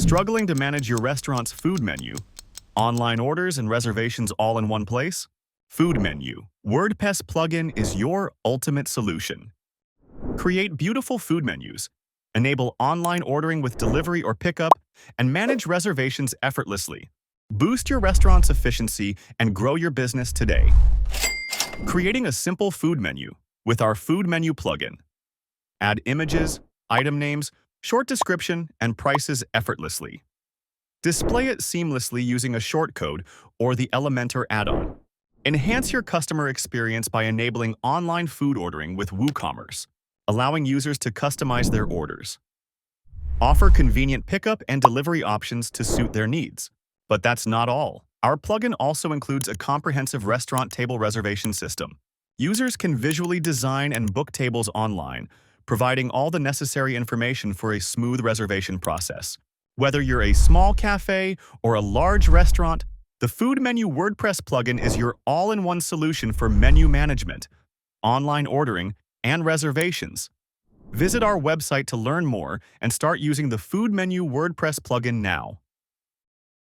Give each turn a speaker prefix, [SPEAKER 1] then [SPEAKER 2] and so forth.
[SPEAKER 1] Struggling to manage your restaurant's food menu? Online orders and reservations all in one place? Food Menu WordPress plugin is your ultimate solution. Create beautiful food menus, enable online ordering with delivery or pickup, and manage reservations effortlessly. Boost your restaurant's efficiency and grow your business today. Creating a simple food menu with our Food Menu plugin. Add images, item names, short description, and prices effortlessly. Display it seamlessly using a shortcode or the Elementor add-on. Enhance your customer experience by enabling online food ordering with WooCommerce, allowing users to customize their orders. Offer convenient pickup and delivery options to suit their needs. But that's not all. Our plugin also includes a comprehensive restaurant table reservation system. Users can visually design and book tables online, providing all the necessary information for a smooth reservation process. Whether you're a small cafe or a large restaurant, the Food Menu WordPress plugin is your all-in-one solution for menu management, online ordering, and reservations. Visit our website to learn more and start using the Food Menu WordPress plugin now.